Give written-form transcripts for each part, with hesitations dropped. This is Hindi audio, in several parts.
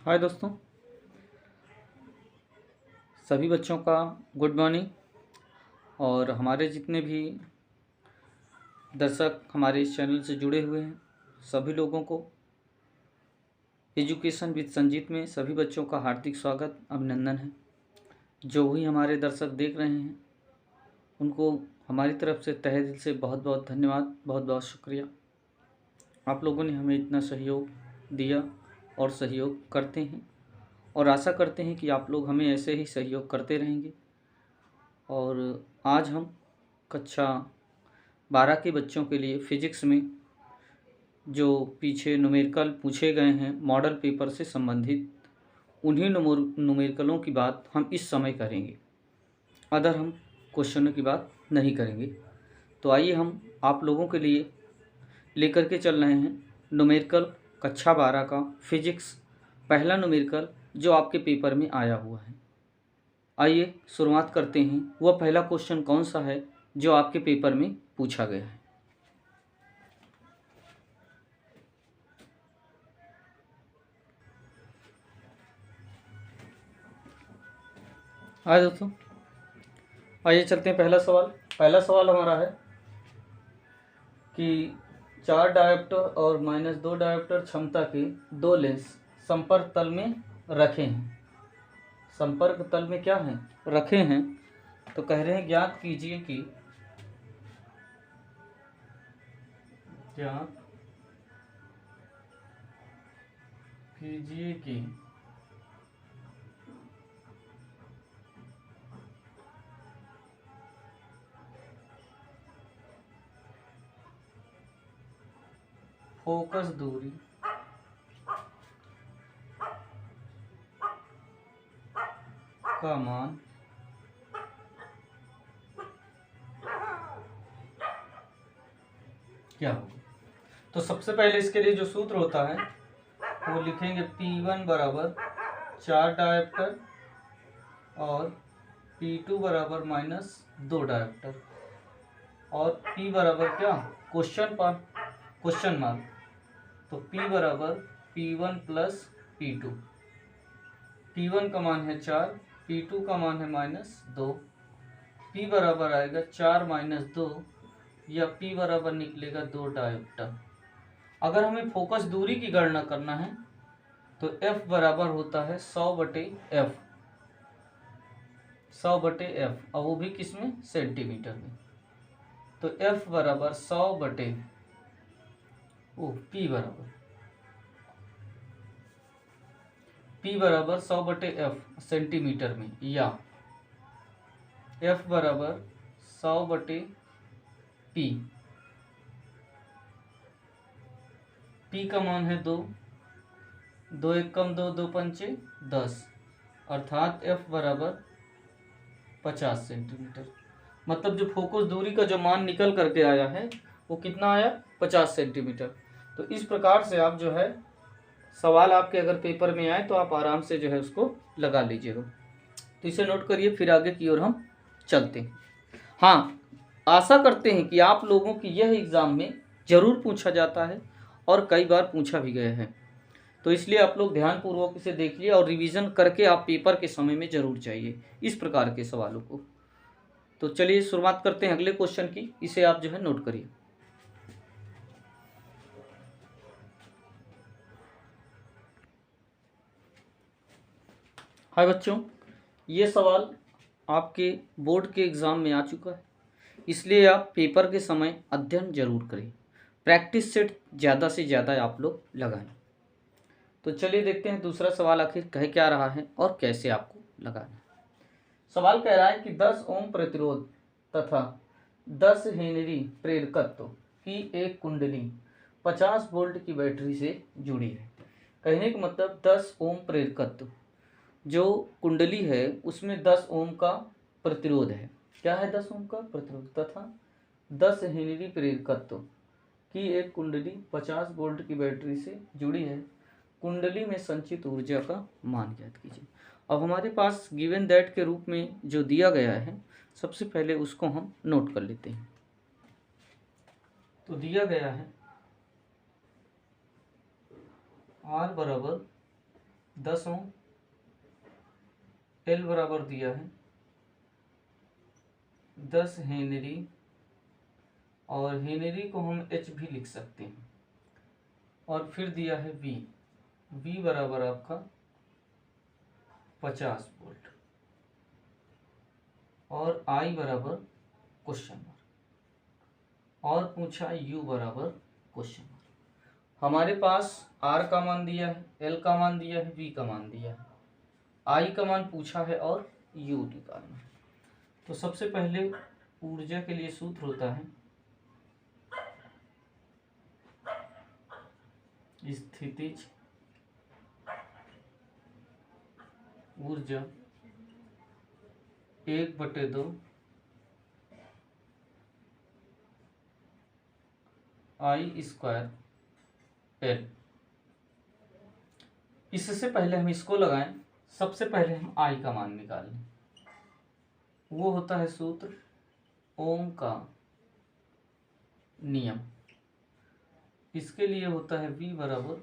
हाय दोस्तों, सभी बच्चों का गुड मॉर्निंग। और हमारे जितने भी दर्शक हमारे इस चैनल से जुड़े हुए हैं, सभी लोगों को एजुकेशन विद संजीत में सभी बच्चों का हार्दिक स्वागत, अभिनंदन है। जो भी हमारे दर्शक देख रहे हैं उनको हमारी तरफ से तहे दिल से बहुत बहुत धन्यवाद, बहुत बहुत शुक्रिया। आप लोगों ने हमें इतना सहयोग दिया और सहयोग करते हैं और आशा करते हैं कि आप लोग हमें ऐसे ही सहयोग करते रहेंगे। और आज हम कक्षा 12 के बच्चों के लिए फिजिक्स में जो पीछे न्यूमेरिकल पूछे गए हैं मॉडल पेपर से संबंधित, उन्हीं न्यूमेरिकलों की बात हम इस समय करेंगे। अदर हम क्वेश्चनों की बात नहीं करेंगे। तो आइए हम आप लोगों के लिए लेकर के चल रहे हैं न्यूमेरिकल कक्षा 12 का फिजिक्स, पहला न्यूमेरिकल जो आपके पेपर में आया हुआ है। आइए शुरुआत करते हैं। वह पहला क्वेश्चन कौन सा है जो आपके पेपर में पूछा गया है। आइए दोस्तों, आइए चलते हैं। पहला सवाल हमारा है कि 4 डायोप्टर और -2 डायोप्टर क्षमता के दो लेंस संपर्क तल में रखे हैं। संपर्क तल में क्या है, रखे हैं। तो कह रहे हैं ज्ञात कीजिए कि फोकस दूरी का मान क्या होगा। तो सबसे पहले इसके लिए जो सूत्र होता है वो लिखेंगे P1 बराबर 4 डायोप्टर और P2 बराबर -2 डायोप्टर और P बराबर क्या, क्वेश्चन मार्क। तो P बराबर P1 प्लस P2। P1 का मान है 4, P2 का मान है -2। P बराबर आएगा 4 - 2 या P बराबर निकलेगा 2 डायोप्टर। अगर हमें फोकस दूरी की गणना करना है तो F बराबर होता है 100/F, 100/F, और वो भी किस में, सेंटीमीटर में। तो F बराबर 100/, P बराबर 100/F सेंटीमीटर में, या F बराबर 100/P। P का मान है 2, 2 1 कम 2, 2 पंचे 10, अर्थात F बराबर 50 सेंटीमीटर। मतलब जो फोकस दूरी का जो मान निकल करके आया है वो कितना आया, 50 सेंटीमीटर। तो इस प्रकार से आप जो है सवाल आपके अगर पेपर में आए तो आप आराम से जो है उसको लगा लीजिएगा। तो इसे नोट करिए, फिर आगे की ओर हम चलते हैं। हाँ, आशा करते हैं कि आप लोगों की यह एग्ज़ाम में ज़रूर पूछा जाता है और कई बार पूछा भी गया है। तो इसलिए आप लोग ध्यानपूर्वक इसे देखिए और रिवीजन करके आप पेपर के समय में ज़रूर चाहिए इस प्रकार के सवालों को। तो चलिए शुरुआत करते हैं अगले क्वेश्चन की। इसे आप जो है नोट करिए। हाय बच्चों, ये सवाल आपके बोर्ड के एग्ज़ाम में आ चुका है, इसलिए आप पेपर के समय अध्ययन जरूर करें। प्रैक्टिस सेट ज़्यादा से ज़्यादा आप लोग लगाएं। तो चलिए देखते हैं दूसरा सवाल आखिर कह क्या रहा है और कैसे आपको लगाना है। सवाल कह रहा है कि 10 ओम प्रतिरोध तथा 10 हेनरी प्रेरकत्व की एक कुंडली 50 वोल्ट की बैटरी से जुड़ी है। कहने का मतलब 10 ओम प्रेरकत्व, जो कुंडली है उसमें 10 ओम का प्रतिरोध है। क्या है, 10 ओम का प्रतिरोध तथा 10 हेनरी प्रेरकत्व की एक कुंडली 50 वोल्ट की बैटरी से जुड़ी है। कुंडली में संचित ऊर्जा का मान ज्ञात कीजिए। अब हमारे पास गिवन दैट के रूप में जो दिया गया है, सबसे पहले उसको हम नोट कर लेते हैं। तो दिया गया है R बराबर 10 ओम, L बराबर दिया है 10 हेनरी, और हेनरी को हम H भी लिख सकते हैं, और फिर दिया है V बराबर आपका 50 वोल्ट, और I बराबर क्वेश्चन मार्क, और पूछा U बराबर क्वेश्चन मार्क। हमारे पास R का मान दिया है, L का मान दिया है, V का मान दिया है, I का मान पूछा है और U निकालना है। तो सबसे पहले ऊर्जा के लिए सूत्र होता है स्थितिज ऊर्जा 1/2 I² L। इससे पहले हम इसको लगाएं, सबसे पहले हम I का मान निकाल लें। वो होता है सूत्र ओम का नियम, इसके लिए होता है V बराबर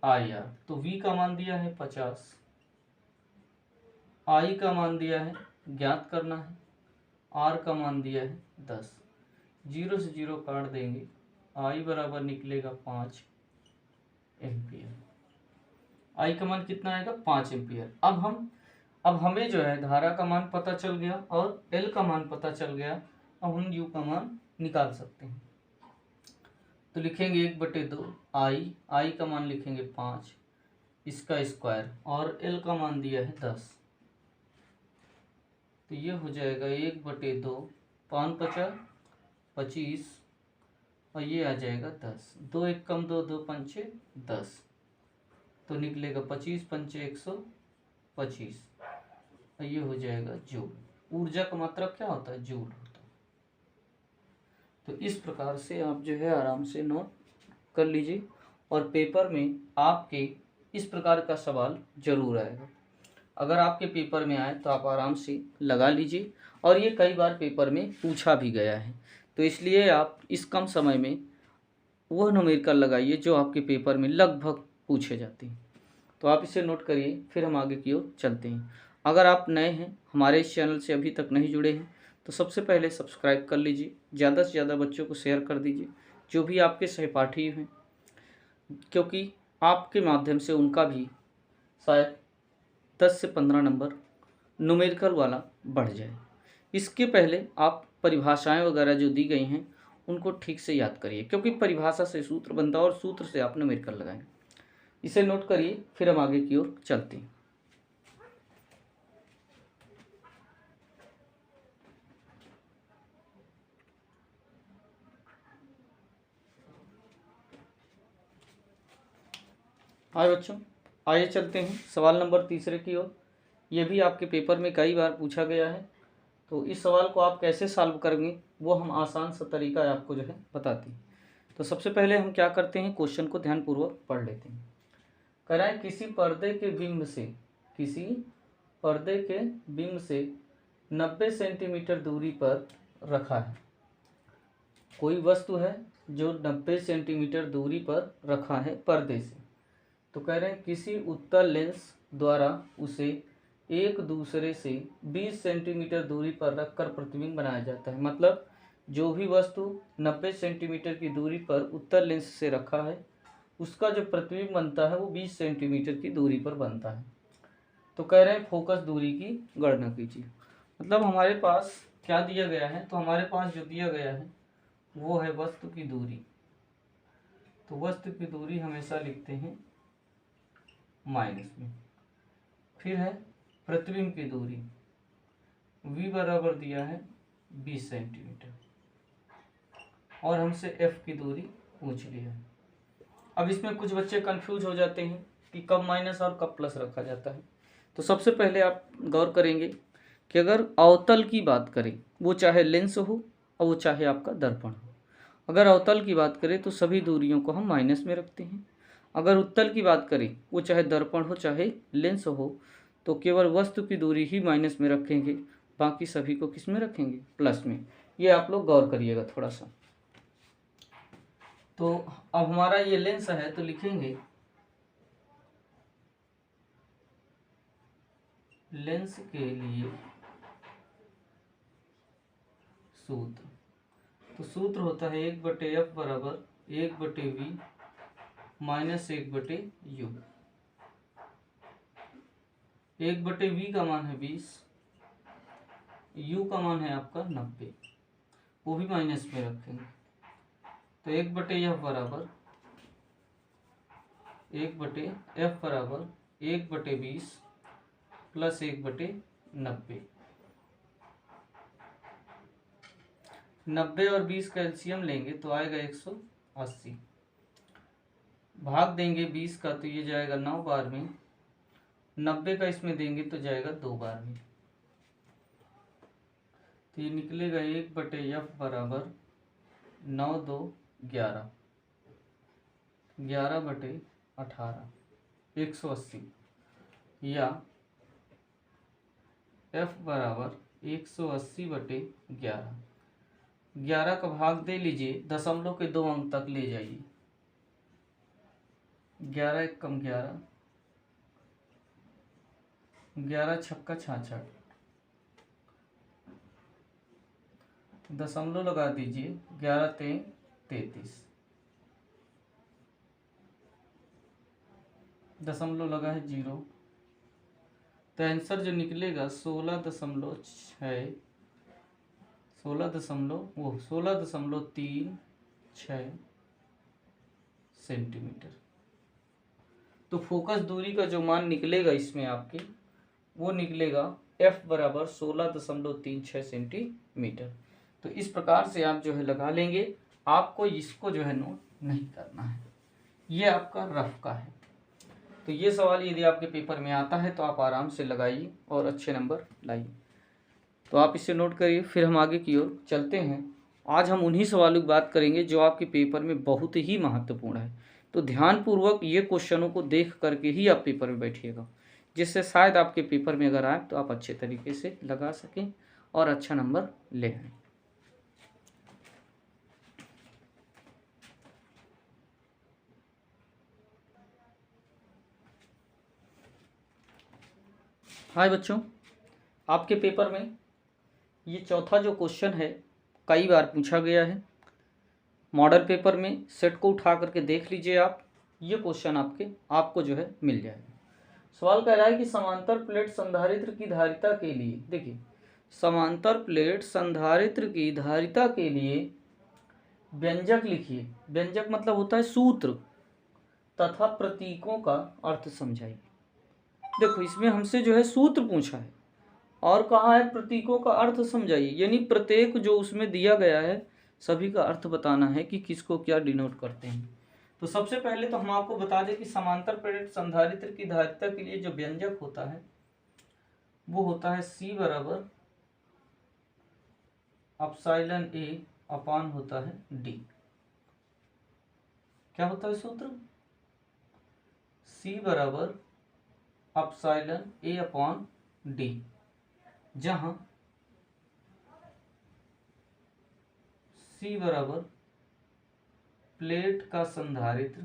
IR। तो V का मान दिया है 50, I का मान दिया है, ज्ञात करना है, R का मान दिया है 10। 0 से 0 काट देंगे, I बराबर निकलेगा 5 एम्पियर। I का मान कितना आएगा? 5 एम्पियर। अब हमें जो है धारा का मान पता चल गया और L का मान पता चल गया। अब हम U का मान निकाल सकते हैं। तो लिखेंगे 1/2 I का मान लिखेंगे 5, इसका स्क्वायर, और L का मान दिया है 10। तो ये हो जाएगा 1/2, 5 × 25, और ये आ जाएगा 10। 2 1 कम 2, 2 5 10, तो निकलेगा 25 5 125, और ये हो जाएगा जूल। ऊर्जा का मात्रा क्या होता है? जूल होता है। तो इस प्रकार से आप जो है आराम से नोट कर लीजिए, और पेपर में आपके इस प्रकार का सवाल जरूर आएगा। अगर आपके पेपर में आए तो आप आराम से लगा लीजिए, और ये कई बार पेपर में पूछा भी गया है। तो इसलिए आप इस कम समय में वह न्यूमेरिकल लगाइए जो आपके पेपर में लगभग पूछे जाते हैं। तो आप इसे नोट करिए, फिर हम आगे की ओर चलते हैं। अगर आप नए हैं, हमारे इस चैनल से अभी तक नहीं जुड़े हैं, तो सबसे पहले सब्सक्राइब कर लीजिए, ज़्यादा से ज़्यादा बच्चों को शेयर कर दीजिए जो भी आपके सहपाठी हैं, क्योंकि आपके माध्यम से उनका भी शायद 10 से 15 नंबर न्यूमेरिकल वाला बढ़ जाए। इसके पहले आप परिभाषाएं वगैरह जो दी गई हैं उनको ठीक से याद करिए, क्योंकि परिभाषा से सूत्र बनता है और सूत्र से आप न्यूमेरिकल लगाएंगे। इसे नोट करिए, फिर हम आगे की ओर चलते हैं। आइए बच्चों, आइए चलते हैं सवाल नंबर 3 की ओर। ये भी आपके पेपर में कई बार पूछा गया है। तो इस सवाल को आप कैसे सॉल्व करेंगे वो हम आसान सा तरीका आपको जो है बताते हैं। तो सबसे पहले हम क्या करते हैं, क्वेश्चन को ध्यानपूर्वक पढ़ लेते हैं। कह रहा है किसी पर्दे के बिंब से 90 सेंटीमीटर दूरी पर रखा है। कोई वस्तु है जो 90 सेंटीमीटर दूरी पर रखा है पर्दे से। तो कह रहे हैं किसी उत्तल लेंस द्वारा उसे एक दूसरे से 20 सेंटीमीटर दूरी पर रखकर प्रतिबिंब बनाया जाता है। मतलब जो भी वस्तु 90 सेंटीमीटर की दूरी पर उत्तल लेंस से रखा है, उसका जो प्रतिबिंब बनता है वो 20 सेंटीमीटर की दूरी पर बनता है। तो कह रहे हैं फोकस दूरी की गणना कीजिए। मतलब हमारे पास क्या दिया गया है, तो हमारे पास जो दिया गया है वो है वस्तु की दूरी। तो वस्तु की दूरी हमेशा लिखते हैं माइनस में। फिर है प्रतिबिंब की दूरी, v बराबर दिया है 20 सेंटीमीटर, और हमसे f की दूरी पूछ लिया है। अब इसमें कुछ बच्चे कंफ्यूज हो जाते हैं कि कब माइनस और कब प्लस रखा जाता है। तो सबसे पहले आप गौर करेंगे कि अगर अवतल की बात करें, वो चाहे लेंस हो और वो चाहे आपका दर्पण हो। अगर अवतल की बात करें तो सभी दूरियों को हम माइनस में रखते हैं। अगर उत्तल की बात करें, वो चाहे दर्पण हो चाहे लेंस हो, तो केवल वस्तु की दूरी ही माइनस में रखेंगे, बाकी सभी को किस में रखेंगे? प्लस में। ये आप लोग गौर करिएगा थोड़ा सा। तो अब हमारा ये लेंस है, तो लिखेंगे लेंस के लिए सूत्र, तो सूत्र होता है 1/f बराबर 1/v माइनस 1/u। 1/v का मान है 20, u का मान है आपका 90, वो भी माइनस में रखेंगे। तो 1/f बराबर 1/20 प्लस 1/90। 90 और 20 का एलसीएम लेंगे तो आएगा 180। भाग देंगे 20 का तो ये जाएगा 9 बार में, 90 का इसमें देंगे तो जाएगा 2 बार में। तो ये निकलेगा 1/f बराबर 9 2 11, 11/18 180, या f बराबर 180/11। 11 का भाग दे लीजिए, दशमलव के 2 अंक तक ले जाइए। 11 एक कम 11, 11 छक्का 66, दशमलव लगा दीजिए, 11 3 33, दशमलव लगा है 0। तो आंसर जो निकलेगा 16.36 सेंटीमीटर। तो फोकस दूरी का जो मान निकलेगा इसमें आपके, वो निकलेगा f बराबर 16.36 सेंटीमीटर। तो इस प्रकार से आप जो है लगा लेंगे, आपको इसको जो है नोट नहीं करना है, ये आपका रफ का है। तो ये सवाल यदि आपके पेपर में आता है तो आप आराम से लगाइए और अच्छे नंबर लाइए। तो आप इसे नोट करिए, फिर हम आगे की ओर चलते हैं। आज हम उन्हीं सवालों की बात करेंगे जो आपके पेपर में बहुत ही महत्वपूर्ण है। तो ध्यानपूर्वक ये क्वेश्चनों को देख करके ही आप पेपर में बैठिएगा, जिससे शायद आपके पेपर में अगर आए तो आप अच्छे तरीके से लगा सकें और अच्छा नंबर ले आएं। हाय बच्चों, आपके पेपर में ये चौथा जो क्वेश्चन है कई बार पूछा गया है। मॉडल पेपर में सेट को उठा करके देख लीजिए आप, ये क्वेश्चन आपको जो है मिल जाएगा। सवाल कह रहा है कि समांतर प्लेट संधारित्र की धारिता के लिए, देखिए समांतर प्लेट संधारित्र की धारिता के लिए व्यंजक लिखिए। व्यंजक मतलब होता है सूत्र तथा प्रतीकों का अर्थ समझाइए। देखो इसमें हमसे जो है सूत्र पूछा है और कहा है प्रतीकों का अर्थ समझाइए, यानी प्रत्येक जो उसमें दिया गया है सभी का अर्थ बताना है कि किसको क्या डिनोट करते हैं। तो सबसे पहले तो हम आपको बता दें कि समांतर प्लेट संधारित्र की धारिता के लिए जो व्यंजक होता है वो होता है C बराबर एप्सिलॉन A अपान होता है D। क्या होता है सूत्र? C बराबर एप्सिलॉन A अपान D, जहां C बराबर प्लेट का संधारित्र,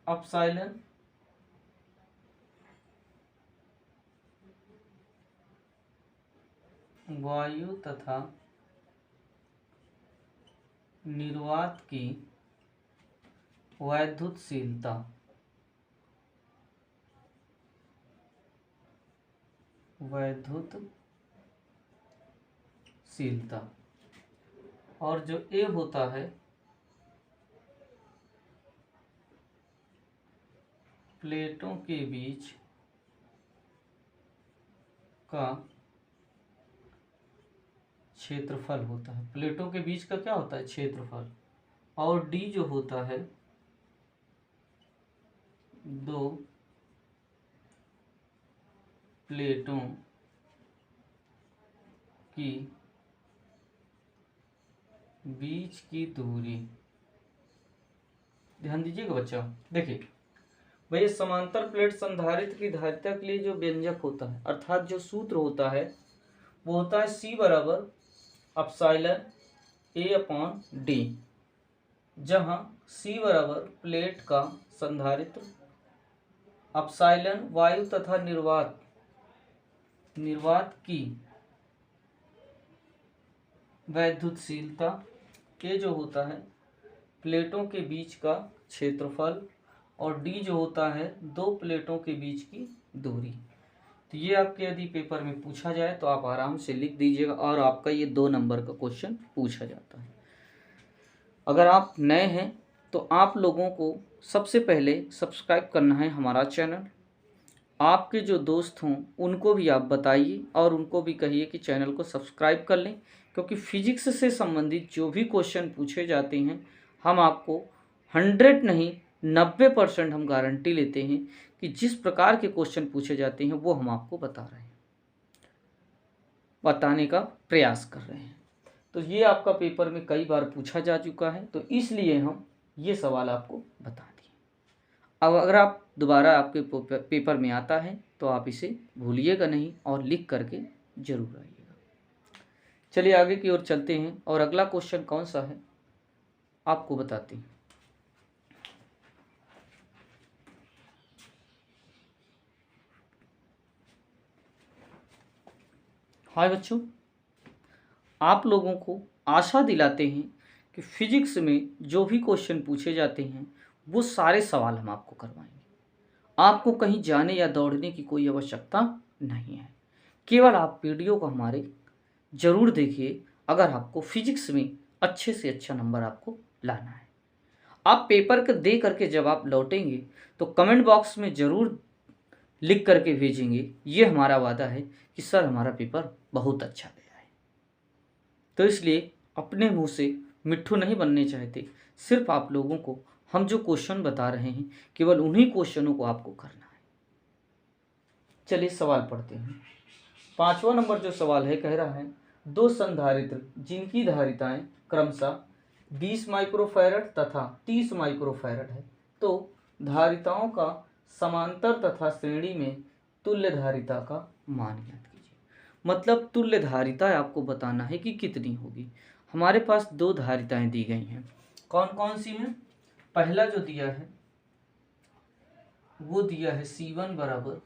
एप्सिलॉन वायु तथा निर्वात की वैद्युतशीलता, और जो A होता है प्लेटों के बीच का क्षेत्रफल होता है। प्लेटों के बीच का क्या होता है? क्षेत्रफल। और D जो होता है दो प्लेटों की बीच की दूरी। ध्यान दीजिएगा बच्चा, देखिए भाई समांतर प्लेट संधारित्र की धारिता के लिए जो व्यंजक होता है अर्थात जो सूत्र होता है वो होता है C बराबर एप्सिलॉन A अपॉन D, जहाँ C बराबर प्लेट का संधारित्र, एप्सिलॉन वायु तथा निर्वात की वैद्युतशीलता, के जो होता है प्लेटों के बीच का क्षेत्रफल, और डी जो होता है दो प्लेटों के बीच की दूरी। तो ये आपके यदि पेपर में पूछा जाए तो आप आराम से लिख दीजिएगा, और आपका ये 2 नंबर का क्वेश्चन पूछा जाता है। अगर आप नए हैं तो आप लोगों को सबसे पहले सब्सक्राइब करना है हमारा चैनल। आपके जो दोस्त हों उनको भी आप बताइए और उनको भी कहिए कि चैनल को सब्सक्राइब कर लें, क्योंकि फिजिक्स से संबंधित जो भी क्वेश्चन पूछे जाते हैं हम आपको 100 नहीं 90% हम गारंटी लेते हैं कि जिस प्रकार के क्वेश्चन पूछे जाते हैं वो हम आपको बताने का प्रयास कर रहे हैं। तो ये आपका पेपर में कई बार पूछा जा चुका है, तो इसलिए हम ये सवाल आपको बता दिए। अब अगर आप दोबारा आपके पेपर में आता है तो आप इसे भूलिएगा नहीं और लिख करके जरूर आइएगा। चलिए आगे की ओर चलते हैं, और अगला क्वेश्चन कौन सा है आपको बताते हैं। हाय बच्चों, आप लोगों को आशा दिलाते हैं कि फिजिक्स में जो भी क्वेश्चन पूछे जाते हैं वो सारे सवाल हम आपको करवाएंगे। आपको कहीं जाने या दौड़ने की कोई आवश्यकता नहीं है। केवल आप वीडियो को हमारे ज़रूर देखिए अगर आपको फिजिक्स में अच्छे से अच्छा नंबर आपको लाना है। आप पेपर को दे करके जब आप लौटेंगे तो कमेंट बॉक्स में ज़रूर लिख करके भेजेंगे, ये हमारा वादा है कि सर हमारा पेपर बहुत अच्छा गया है। तो इसलिए अपने मुंह से मिट्ठू नहीं बनने चाहते, सिर्फ आप लोगों को हम जो क्वेश्चन बता रहे हैं केवल उन्हीं क्वेश्चनों को आपको करना है। चलिए सवाल पढ़ते हैं। 5वां नंबर जो सवाल है कह रहा है दो संधारित्र जिनकी धारिताएं क्रमशः 20 माइक्रोफैरड तथा 30 माइक्रोफैरड है, तो धारिताओं का समांतर तथा श्रेणी में तुल्य धारिता का मान ज्ञात कीजिए। मतलब तुल्य धारिता आपको बताना है कि कितनी होगी। हमारे पास दो धारिताएं दी गई हैं, कौन कौन सी हैं? पहला जो दिया है वो दिया है C1 बराबर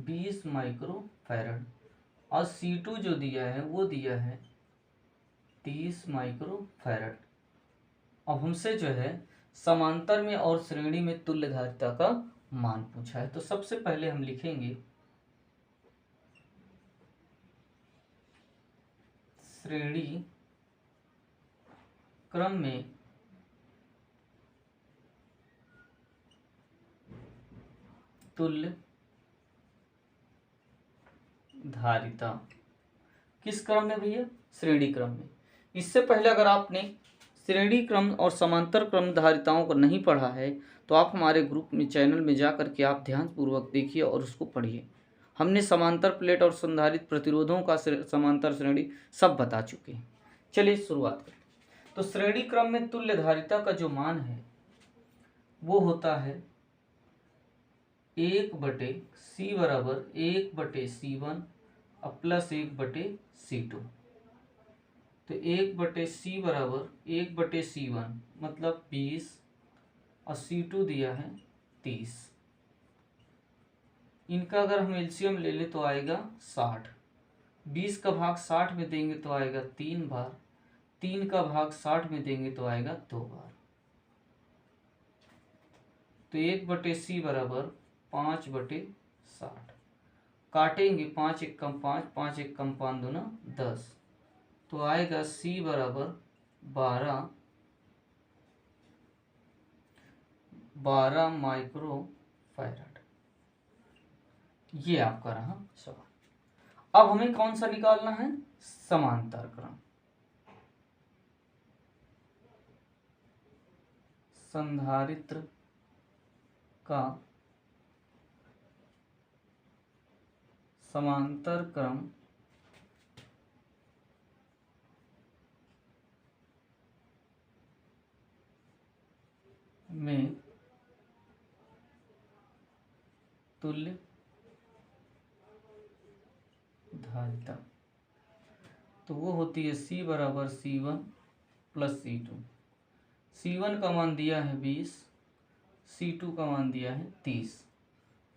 20 माइक्रोफैरड, और C2 जो दिया है वो दिया है 30 माइक्रोफैरड। अब हमसे जो है समांतर में और श्रेणी में तुल्य धारिता का मान पूछा है, तो सबसे पहले हम लिखेंगे श्रेणी क्रम में तुल्य धारिता। किस क्रम में भैया? श्रेणी क्रम में। इससे पहले अगर आपने श्रेणी क्रम और समांतर क्रम धारिताओं को नहीं पढ़ा है तो आप हमारे ग्रुप में चैनल में जा करके आप ध्यानपूर्वक देखिए और उसको पढ़िए। हमने समांतर प्लेट और संधारित्र प्रतिरोधों का समांतर श्रेणी सब बता चुके हैं। चलिए शुरुआत करें। तो श्रेणी क्रम में तुल्य धारिता का जो मान है वो होता है 1/C बराबर 1/C1 और प्लस 1/C2। तो 1/C बराबर 1/C1 मतलब 20 और C2 दिया है 30। इनका अगर हम एलसीएम ले लें तो आएगा 60। 20 का भाग 60 में देंगे तो आएगा 3 बार, 3 का भाग 60 में देंगे तो आएगा 2 बार। तो 1/C बराबर 5/60। काटेंगे 5 एकम 5, 5 एकम 5 दूना 10, तो आएगा C बराबर 12 माइक्रोफैरड। ये आपका रहा सवाल। अब हमें कौन सा निकालना है? समांतर क्रम। संधारित्र का समांतर क्रम में तुल्य धारिता। तो वो होती है C बराबर C1 प्लस C2। C1 का मान दिया है 20, C2 का मान दिया है 30,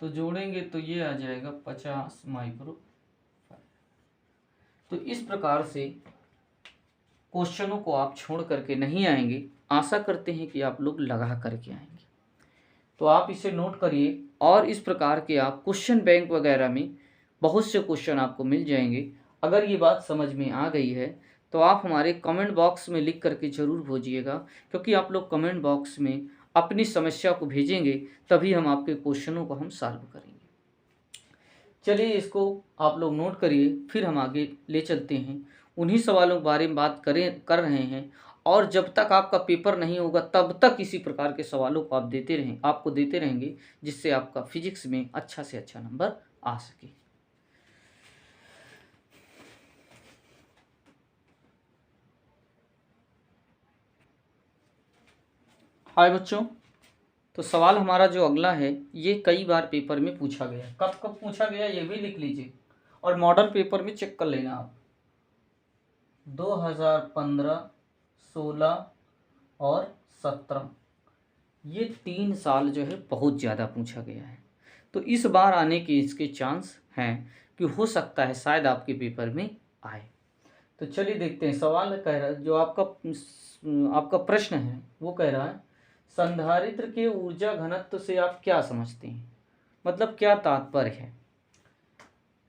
तो जोड़ेंगे तो ये आ जाएगा 50 माइक्रो। तो इस प्रकार से क्वेश्चनों को आप छोड़ करके नहीं आएंगे, आशा करते हैं कि आप लोग लगा करके आएंगे। तो आप इसे नोट करिए, और इस प्रकार के आप क्वेश्चन बैंक वगैरह में बहुत से क्वेश्चन आपको मिल जाएंगे। अगर ये बात समझ में आ गई है तो आप हमारे कमेंट बॉक्स में लिख करके ज़रूर भेजिएगा, क्योंकि आप लोग कमेंट बॉक्स में अपनी समस्या को भेजेंगे तभी हम आपके क्वेश्चनों को हम सॉल्व करेंगे। चलिए इसको आप लोग नोट करिए, फिर हम आगे ले चलते हैं। उन्हीं सवालों के बारे में बात कर रहे हैं, और जब तक आपका पेपर नहीं होगा तब तक इसी प्रकार के सवालों को आपको देते रहेंगे, जिससे आपका फिजिक्स में अच्छा से अच्छा नंबर आ सके। हाय बच्चों, तो सवाल हमारा जो अगला है ये कई बार पेपर में पूछा गया। कब कब पूछा गया ये भी लिख लीजिए, और मॉडल पेपर में चेक कर लेना आप। 2015, 16 और 17, ये 3 साल जो है बहुत ज़्यादा पूछा गया है। तो इस बार आने के इसके चांस हैं कि हो सकता है शायद आपके पेपर में आए। तो चलिए देखते हैं। सवाल कह रहा है, जो आपका प्रश्न है वो कह रहा है, संधारित्र के ऊर्जा घनत्व से आप क्या समझते हैं, मतलब क्या तात्पर्य है।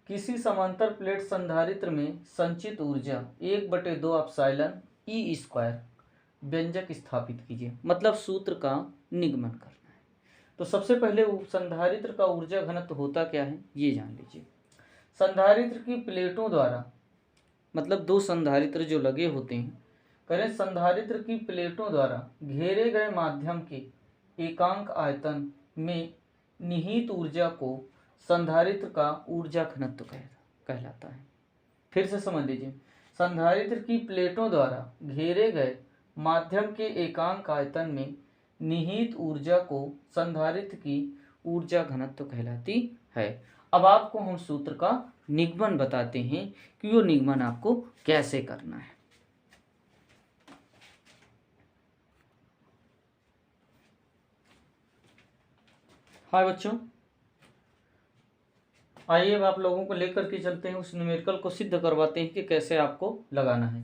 किसी समांतर प्लेट संधारित्र में संचित ऊर्जा 1/2 एप्सिलॉन ई स्क्वायर व्यंजक स्थापित कीजिए, मतलब सूत्र का निगमन करना है। तो सबसे पहले संधारित्र का ऊर्जा घनत्व होता क्या है ये जान लीजिए। संधारित्र की प्लेटों द्वारा, मतलब 2 संधारित्र जो लगे होते हैं, करें संधारित्र की प्लेटों द्वारा घेरे गए माध्यम के एकांक आयतन में निहित ऊर्जा को संधारित्र का ऊर्जा घनत्व कहलाता है। फिर से समझ लीजिए, संधारित्र की प्लेटों द्वारा घेरे गए माध्यम के एकांक आयतन में निहित ऊर्जा को संधारित्र की ऊर्जा घनत्व कहलाती है। अब आपको हम सूत्र का निगमन बताते हैं कि वो निगमन आपको कैसे करना है। हाय बच्चों, आइए अब आप लोगों को लेकर के चलते हैं, उस न्यूमेरिकल को सिद्ध करवाते हैं कि कैसे आपको लगाना है।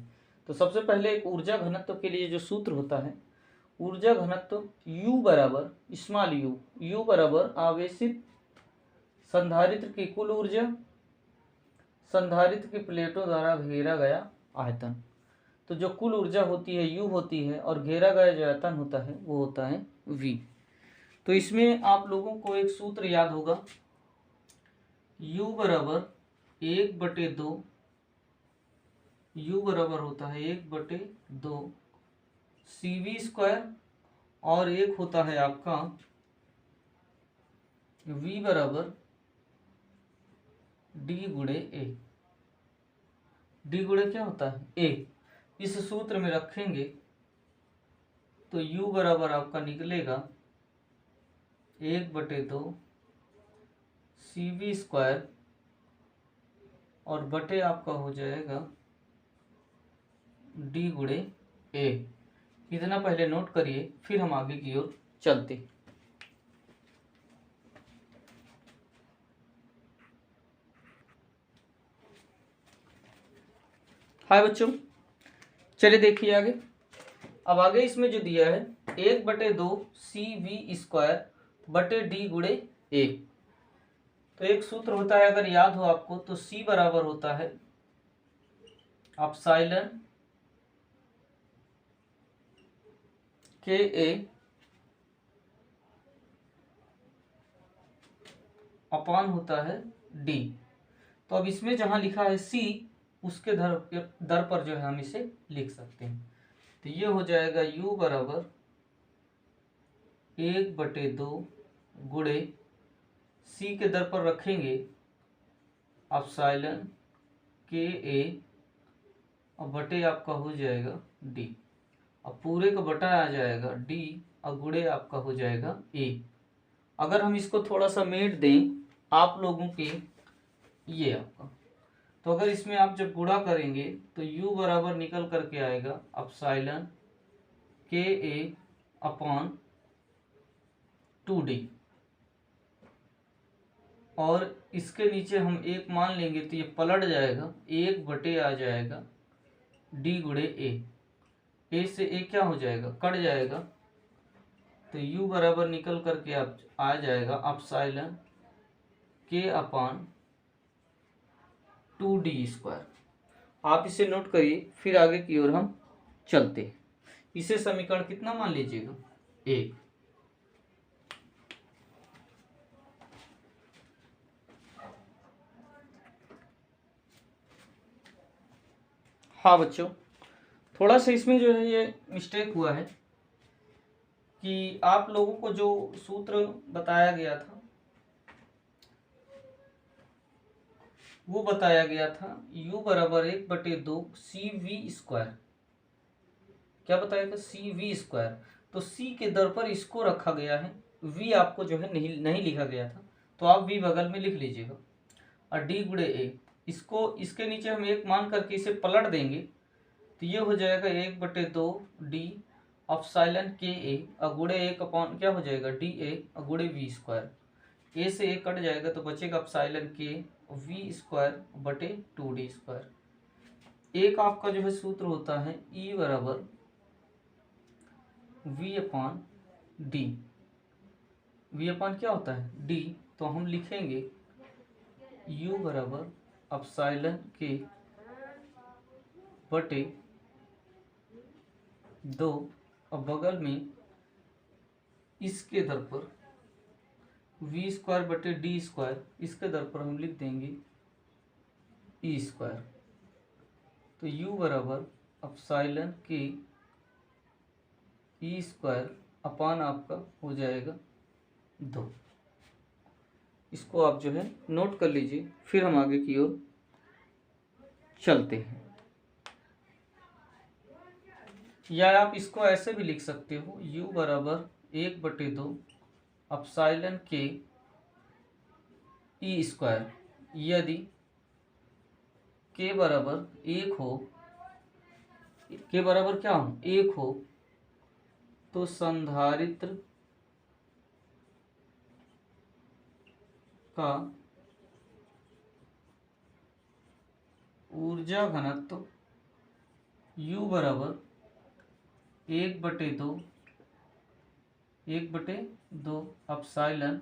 तो सबसे पहले एक ऊर्जा घनत्व के लिए जो सूत्र होता है, ऊर्जा घनत्व U बराबर स्मॉल यू बराबर आवेशित संधारित्र की कुल ऊर्जा, संधारित्र की प्लेटों द्वारा घेरा गया आयतन। तो जो कुल ऊर्जा होती है U होती है, और घेरा गया जो आयतन होता है वो होता है V। तो इसमें आप लोगों को एक सूत्र याद होगा, U बराबर 1/2, U बराबर होता है 1/2 CV स्क्वायर, और एक होता है आपका V बराबर D गुणे A। D गुणे क्या होता है A। इस सूत्र में रखेंगे तो U बराबर आपका निकलेगा 1/2 CV स्क्वायर, और बटे आपका हो जाएगा D गुणे A। इतना पहले नोट करिए, फिर हम आगे की ओर चलते। हाय बच्चों, चलिए देखिए आगे। अब आगे इसमें जो दिया है 1/2 CV स्क्वायर बटे D गुणे A। तो एक सूत्र होता है, अगर याद हो आपको, तो C बराबर होता है एप्सिलॉन KA अपान होता है D। तो अब इसमें जहां लिखा है C, उसके दर पर जो है हम इसे लिख सकते हैं। तो ये हो जाएगा U बराबर 1/2 गुणे C के दर पर रखेंगे एप्सिलॉन KA, और बटे आपका हो जाएगा D। अब पूरे का बटा आ जाएगा D, और गुणे आपका हो जाएगा A। अगर हम इसको थोड़ा सा मेट दें आप लोगों के, ये आपका, तो अगर इसमें आप जब गुणा करेंगे तो u बराबर निकल करके आएगा एप्सिलॉन के ए अपॉन 2d, और इसके नीचे हम एक मान लेंगे तो ये पलट जाएगा, 1 आ जाएगा d गुणे ए से ए क्या हो जाएगा, कट जाएगा, तो u बराबर निकल करके आप आ जाएगा एप्सिलॉन के अपॉन 2d²। आप इसे नोट करिए, फिर आगे की ओर हम चलते हैं। इसे समीकरण कितना मान लीजिएगा, 1। हाँ बच्चों, थोड़ा सा इसमें जो है ये मिस्टेक हुआ है कि आप लोगों को जो सूत्र बताया गया था वो बताया गया था u बराबर 1/2 CV²। क्या बताया था, CV²। तो c के दर पर इसको रखा गया है, v आपको जो है नहीं लिखा गया था, तो आप v बगल में लिख लीजिएगा, और d गुणे a, इसको इसके नीचे हम एक मान करके इसे पलट देंगे तो ये हो जाएगा 1/2 d एप्सिलॉन के ए गुणे 1 अपॉन क्या हो जाएगा डी ए गुणे v²। ए से ए कट जाएगा तो बचेगा एप्सिलॉन के v² / 2d²। एक आपका जो है सूत्र होता है E बराबर v/d। v/ क्या होता है, d, तो हम लिखेंगे u बराबर एप्सिलॉन के बटे 2, और बगल में इसके दर पर v² / d², इसके दर पर हम लिख देंगे e²। तो u बराबर एप्सिलॉन के e² अपान आपका हो जाएगा 2। इसको आप जो है नोट कर लीजिए, फिर हम आगे की ओर चलते हैं। या आप इसको ऐसे भी लिख सकते हो, u बराबर 1/2 एप्सिलॉन के e²। यदि k बराबर 1 हो, k बराबर क्या हो, 1 हो, तो संधारित्र का ऊर्जा घनत्व u बराबर 1/2 एप्सिलॉन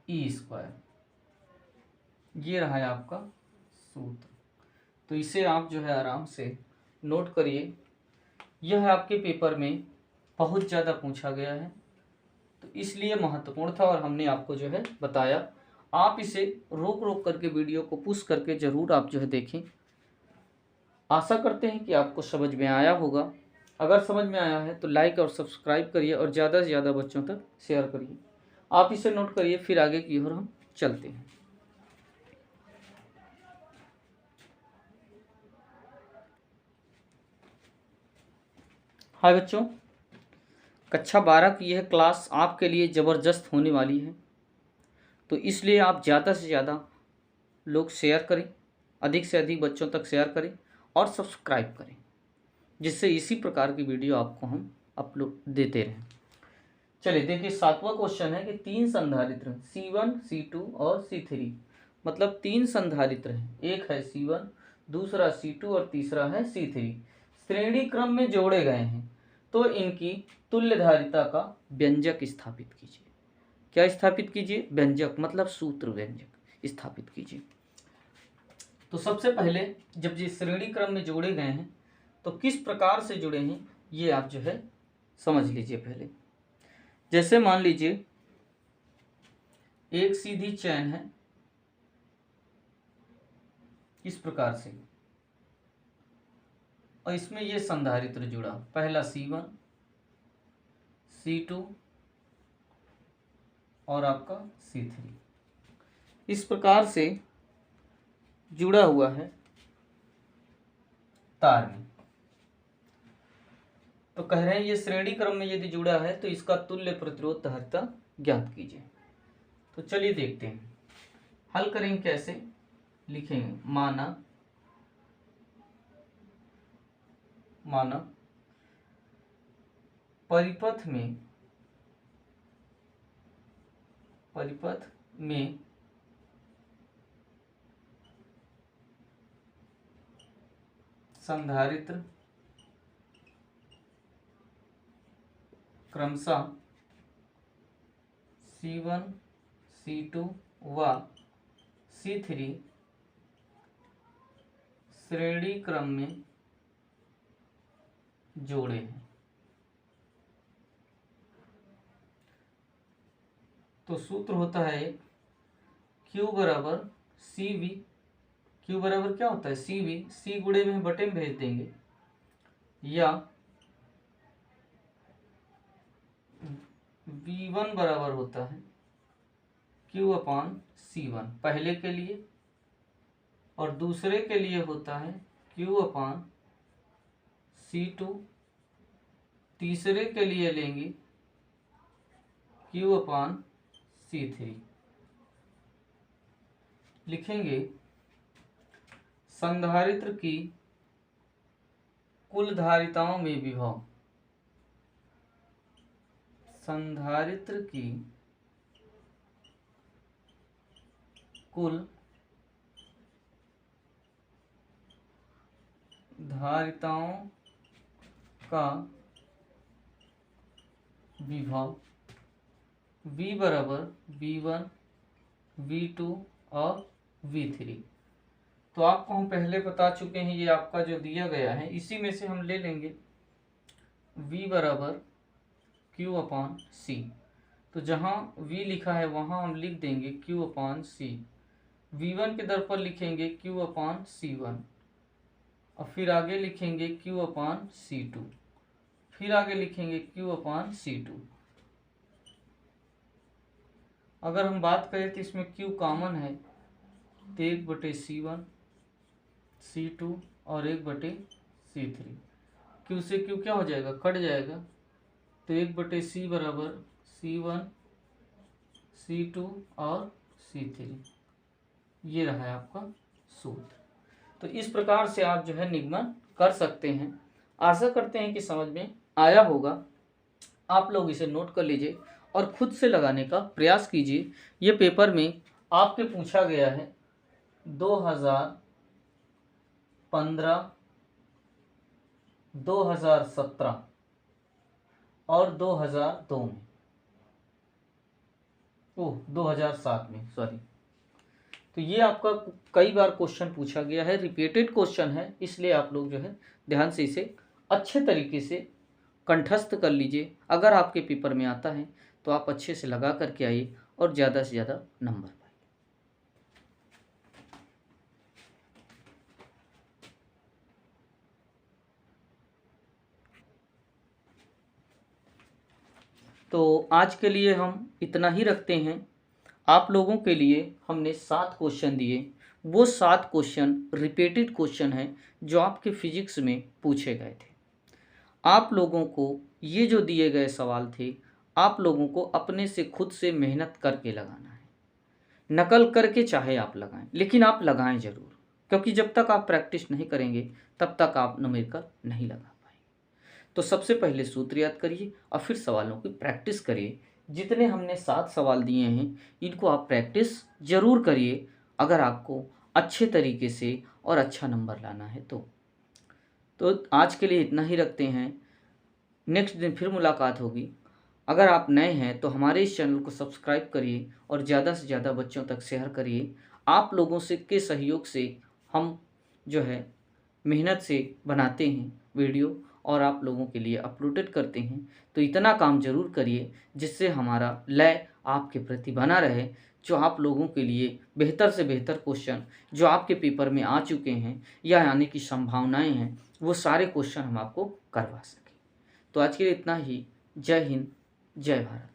e²। ये रहा है आपका सूत्र। तो इसे आप जो है आराम से नोट करिए, यह आपके पेपर में बहुत ज़्यादा पूछा गया है, तो इसलिए महत्वपूर्ण था और हमने आपको जो है बताया। आप इसे रोक रोक करके वीडियो को पुश करके ज़रूर आप जो है देखें। आशा करते हैं कि आपको समझ में आया होगा। अगर समझ में आया है तो लाइक और सब्सक्राइब करिए और ज़्यादा से ज़्यादा बच्चों तक शेयर करिए। आप इसे नोट करिए, फिर आगे की ओर हम चलते हैं। हाय बच्चों, कक्षा 12 की यह क्लास आपके लिए ज़बरदस्त होने वाली है, तो इसलिए आप ज़्यादा से ज़्यादा लोग शेयर करें, अधिक से अधिक बच्चों तक शेयर करें और सब्सक्राइब करें, जिससे इसी प्रकार की वीडियो आपको हम अपलोड देते रहें। चलिए देखिए, 7वां क्वेश्चन है कि 3 संधारित्र C1, C2 और C3, मतलब 3 संधारित्र हैं, एक है C1, दूसरा C2 और तीसरा है C3, श्रेणी क्रम में जोड़े गए हैं, तो इनकी तुल्यधारिता का व्यंजक स्थापित कीजिए। क्या स्थापित कीजिए, व्यंजक मतलब सूत्र व्यंजक स्थापित कीजिए। तो सबसे पहले जब ये श्रेणी क्रम में जोड़े गए हैं तो किस प्रकार से जुड़े हैं ये आप जो है समझ लीजिए। पहले जैसे मान लीजिए एक सीधी चैन है इस प्रकार से, और इसमें ये संधारित्र जुड़ा, पहला C1, C2 और आपका C3 इस प्रकार से जुड़ा हुआ है तार में। तो कह रहे हैं ये श्रेणी क्रम में यदि जुड़ा है तो इसका तुल्य प्रतिरोध धारिता ज्ञात कीजिए। तो चलिए देखते हैं हल करेंगे कैसे। लिखेंगे मानक परिपथ में संधारित्र क्रमशः C1, C2 व C3 श्रेणी क्रम में जोड़े हैं। तो सूत्र होता है Q बराबर CV। Q बराबर क्या होता है CV, C गुणे में बटे में भेज देंगे, या V1 बराबर होता है Q अपान C1 पहले के लिए, और दूसरे के लिए होता है Q अपान C2, तीसरे के लिए लेंगे Q अपान C3। लिखेंगे संधारित्र की कुल धारिताओं में विभव, संधारित्र की कुल धारिताओं का विभव V बराबर V1, V2 और V3। तो आपको हम पहले बता चुके हैं, ये आपका जो दिया गया है इसी में से हम ले लेंगे V बराबर Q अपान C। तो जहाँ V लिखा है वहाँ हम लिख देंगे Q अपान C। V1 के दर पर लिखेंगे Q अपान C1, और फिर आगे लिखेंगे Q अपान C2, फिर आगे लिखेंगे Q अपान C2। अगर हम बात करें तो इसमें Q कॉमन है, तो 1/C1 C2 और 1/C3। Q से Q क्या हो जाएगा, कट जाएगा, तो 1/C बराबर C1 C2 और C3। ये रहा है आपका सूत्र। तो इस प्रकार से आप जो है निगमन कर सकते हैं। आशा करते हैं कि समझ में आया होगा। आप लोग इसे नोट कर लीजिए और खुद से लगाने का प्रयास कीजिए। ये पेपर में आपके पूछा गया है 2015, 2017 और 2002 में, 2007 में, सॉरी। तो ये आपका कई बार क्वेश्चन पूछा गया है, रिपीटेड क्वेश्चन है, इसलिए आप लोग जो है ध्यान से इसे अच्छे तरीके से कंठस्थ कर लीजिए। अगर आपके पेपर में आता है तो आप अच्छे से लगा करके आइए और ज़्यादा से ज़्यादा नंबर पाइए। तो आज के लिए हम इतना ही रखते हैं। आप लोगों के लिए हमने 7 क्वेश्चन दिए। वो 7 क्वेश्चन रिपीटेड क्वेश्चन हैं जो आपके फिजिक्स में पूछे गए थे। आप लोगों को ये जो दिए गए सवाल थे, आप लोगों को अपने से खुद से मेहनत करके लगाना है। नकल करके चाहे आप लगाएं, लेकिन आप लगाएं ज़रूर, क्योंकि जब तक आप प्रैक्टिस नहीं करेंगे तब तक आप न्यूमेरिकल नहीं लगा पाएंगे। तो सबसे पहले सूत्र याद करिए और फिर सवालों की प्रैक्टिस करिए। जितने हमने 7 सवाल दिए हैं इनको आप प्रैक्टिस ज़रूर करिए, अगर आपको अच्छे तरीके से और अच्छा नंबर लाना है तो आज के लिए इतना ही रखते हैं। नेक्स्ट दिन फिर मुलाकात होगी। अगर आप नए हैं तो हमारे इस चैनल को सब्सक्राइब करिए और ज़्यादा से ज़्यादा बच्चों तक शेयर करिए। आप लोगों से के सहयोग से हम जो है मेहनत से बनाते हैं वीडियो और आप लोगों के लिए अपलोडेड करते हैं। तो इतना काम ज़रूर करिए जिससे हमारा लय आपके प्रति बना रहे, जो आप लोगों के लिए बेहतर से बेहतर क्वेश्चन जो आपके पेपर में आ चुके हैं या आने की संभावनाएं हैं, वो सारे क्वेश्चन हम आपको करवा सकें। तो आज के लिए इतना ही। जय हिंद, जय भारत।